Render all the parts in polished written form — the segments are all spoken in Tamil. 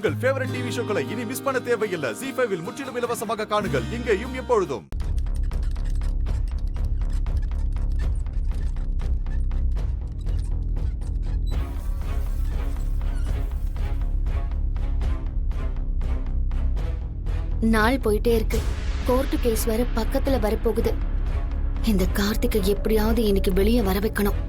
உங்கள் ஃபேவரட் டிவி ஷோக்களை இனி மிஸ் பண்ண தேவையில்லை. ZEE5 இல் முற்றிலும் இலவசமாக காணுங்கள். இங்கேயும் எப்பொழுதும். நாள் போயிட்டே இருக்கு. கோர்ட்டு கேஸ் வேற பக்கத்துல வரப்போகுது. இந்த கார்த்திகை எப்படியாவது இன்னைக்கு வெளியே வர வைக்கணும்.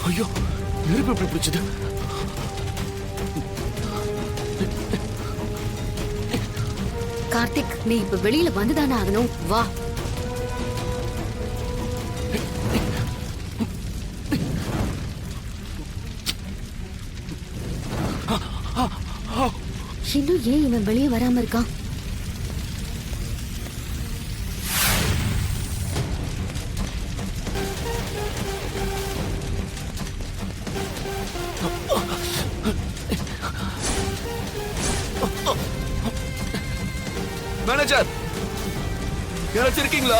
ஐயோ, நெருப்பு எப்படி பிடிச்சது? கார்த்திக், நீ இப்ப வெளியில வந்துதானே ஆகணும். வா. இன்னும் ஏன் இவன் வெளியே வராம இருக்கான்? மேனேஜர், யாராச்சும் இருக்கீங்களா?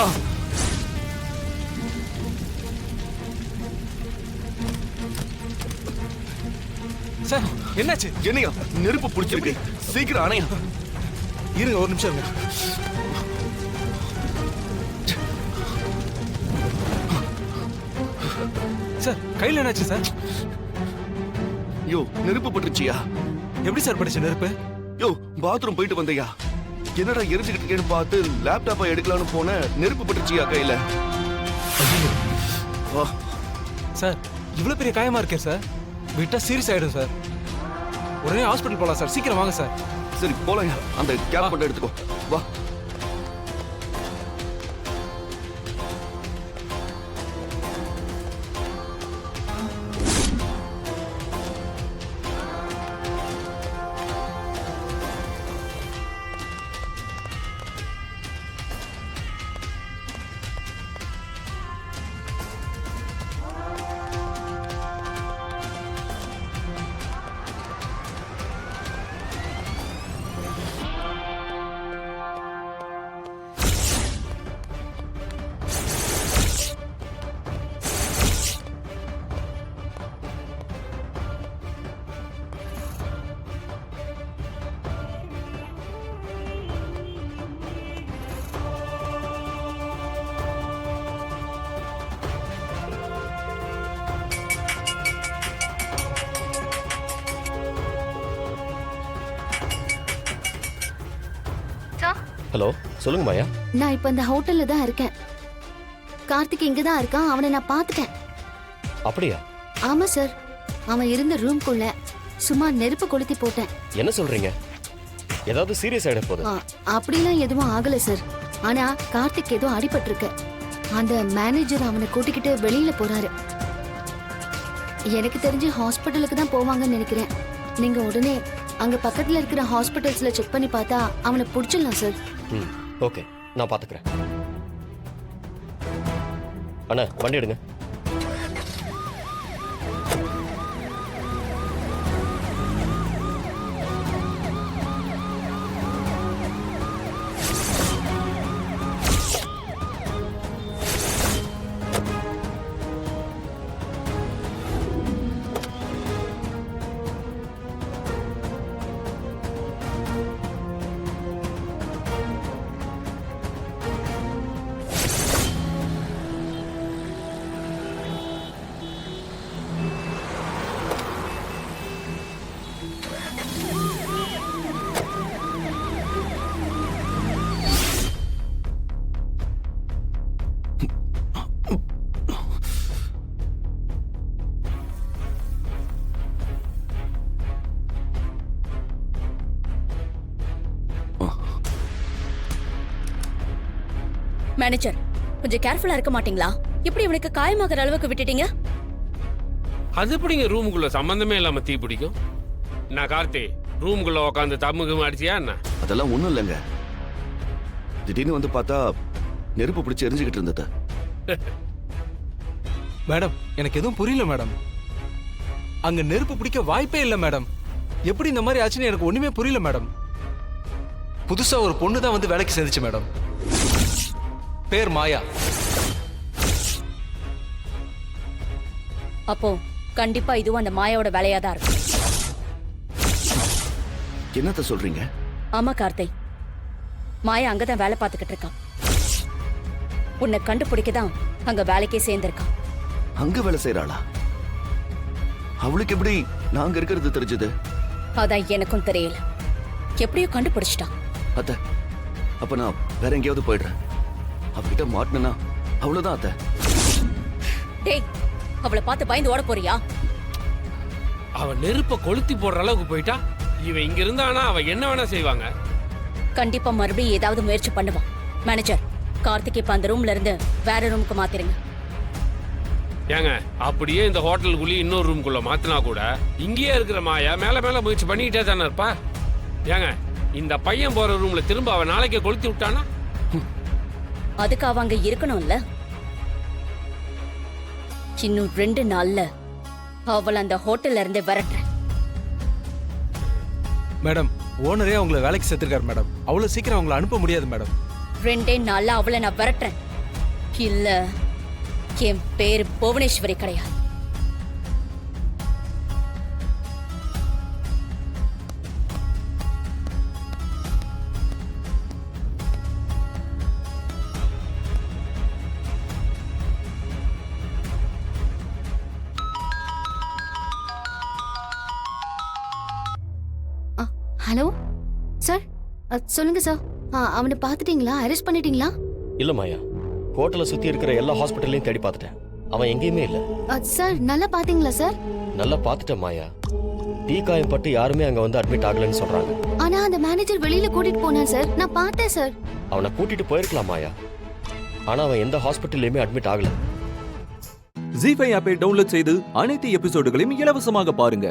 சார், என்னாச்சு? என்னையா நெருப்பு பிடிச்சிருக்கு? சீக்கிரம் அணையா. இருங்க, ஒரு நிமிஷம் இருங்க. சார், கையில் என்னாச்சு சார்? யோ, நெருப்பு பட்டுருச்சியா? எப்படி சார் படிச்ச நெருப்பு? யோ, பாத்ரூம் போயிட்டு வந்தையா? என்னடா எரிஞ்சுக்கிட்டு இருக்கேன்னு பார்த்து லேப்டாப்பை எடுக்கலான்னு போன, நெருப்பு பட்டுருச்சியா கையில? சார், இவ்வளவு பெரிய காயமா இருக்கே சார். விட்டா சீரியஸ் ஆயிடும் சார். உடனே ஹாஸ்பிட்டல் போலாம் சார். சீக்கிரம் வாங்க சார். சரி போலாம். அந்த கேப் மட்டும் எடுத்துக்கோ. வா. ஹலோ, சொல்லுங்க மாயா. நான் இப்ப இந்த ஹோட்டல்ல தான் இருக்கேன். கார்த்திக் இங்கதான் இருக்கான். அவனை நான் பாத்துட்டேன். அப்படியா? ஆமா சார். அவன் இருந்த ரூம்குள்ள சும்மா நெருப்பு கொளுத்தி போட்டேன். என்ன சொல்றீங்க? ஏதாவது சீரியஸ் ஆயிட போகுது? அப்படிலாம் எதுவும் ஆகல சார். ஆனா கார்த்திக் ஏதோ அடிபட்டிருக்கு. அந்த மேனேஜர் அவனை கூட்டிக்கிட்டு வெளியில போறாரு. எனக்கு தெரிஞ்சு ஹாஸ்பிட்டலுக்கு தான் போவாங்கன்னு நினைக்கிறேன். நீங்க உடனே அங்க பக்கத்துல இருக்கிற ஹாஸ்பிட்டல்ஸ்ல செக் பண்ணி பார்த்தா அவனை புடிச்சிடலாம் சார். ஓகே, நான் பாத்துக்கிறேன். அண்ணா, வண்டி எடுங்க. மேனேஜர் கொஞ்சம் கேர்ஃபுல்லா இருக்க மாட்டீங்களா? இப்படி இவனுக்கு காயமாகற அளவுக்கு விட்டுட்டீங்க. அது எப்படிங்க ரூமுக்குள்ள சம்பந்தமே இல்லாம தீ பிடிக்கும்? நான் கார்த்தி ரூமுக்குள்ள உட்காந்து தம்முக்கு அடிச்சியா என்ன? அதெல்லாம் ஒண்ணும் இல்லைங்க. திடீர்னு வந்து பார்த்தா நெருப்பு பிடிச்சி எரிஞ்சுக்கிட்டு இருந்தது. மேடம் எனக்கு எதுவும் புரியல மேடம். அங்க நெருப்பு பிடிக்க வாய்ப்பே இல்லை மேடம். எப்படி இந்த மாதிரி ஆச்சுன்னு எனக்கு ஒண்ணுமே புரியல மேடம். புதுசா ஒரு பொண்ணு தான் வந்து வேலைக்கு சேர்ந்துச்சு மேடம். பேர் மாயா. அப்போ கண்டிப்பா இதுவும் அந்த மாயாவோட வேலையா தான் இருக்கும். என்னத்த சொல்றீங்க? ஆமா கார்த்திக், மாயா அங்கதான் வேலை பார்த்துக்கிட்டு இருக்கான். உன்னை கண்டுபிடிக்க தான் அங்க வேலைக்கே சேர்ந்திருக்கான். அங்க வேலை செய்யறாளா? அவளுக்கு எப்படி நாங்க இருக்கிறது தெரிஞ்சது? அதான் எனக்கும் தெரியல. எப்படியோ கண்டுபிடிச்சிட்டான். அத்த, அப்ப நான் வேற எங்கேயாவது போயிடுறேன். அவகிட்ட மாட்டினா அவ்வளவுதான் அத்த. டேய், அவளை பார்த்து பயந்து ஓட போறியா? அவன் நெருப்ப கொளுத்தி போடுற அளவுக்கு போயிட்டா இவன் இங்க இருந்தானா அவ என்ன வேணா செய்வாங்க. கண்டிப்பா மறுபடியும் ஏதாவது முயற்சி பண்ணுவான். மேனேஜர், கார்த்திக் இப்ப அந்த ரூம்ல இருந்து வேற ரூமுக்கு மாத்திருங்க. ஏங்க அப்படியே இந்த ஹோட்டலுக்குள்ளேயே இன்னொரு ரூமுக்குள்ள மாத்தினா கூட இங்கேயே இருக்கிற மாயா மேல மேல முயற்சி பண்ணிக்கிட்டே தானே இருப்பா. ஏங்க இந்த பையன் போற ரூம்ல திரும்ப அவன் நாளைக்கே கொளுத்தி விட்டானா? அதுக்கு அவங்க இருக்கணும்ல. இன்னும் 2 நாள்ல அவள் அந்த ஹோட்டல்ல இருந்து விரட்டுறேன். மேடம் ஓனரே அவங்கள வேலைக்கு சேர்த்திருக்காரு மேடம். அவ்வளவு சீக்கிரம் அவங்கள அனுப்ப முடியாது மேடம். 2 நாள்ல அவளை நான் விரட்டுறேன். இல்ல என் பேரு புவனேஸ்வரி கிடையாது. ஹலோ சார், சொல்லுங்க சார். அவனை பார்த்துட்டீங்களா? அரெஸ்ட் பண்ணிட்டீங்களா? இல்ல மாயா, ஹோட்டலை சுத்தி இருக்கிற எல்லா ஹாஸ்பிட்டல்லையும் தேடி பார்த்துட்டேன். அவன் எங்கேயுமே இல்ல. சார் நல்லா பாத்தீங்களா சார்? நல்லா பார்த்துட்டேன் மாயா. தீ காயம் பட்டு யாருமே அங்க வந்து அட்மிட் ஆகலன்னு சொல்றாங்க. ஆனா அந்த மேனேஜர் வெளியில கூட்டிட்டு போனான் சார். நான் பார்த்தேன் சார். அவனை கூட்டிட்டு போயிருக்கலாம் மாயா, ஆனா அவன் எந்த ஹாஸ்பிட்டல்லையுமே அட்மிட் ஆகல. ஜீ5 ஆப்பை டவுன்லோட் செய்து அனைத்து எபிசோடுகளையும் இலவசமாக பாருங்க.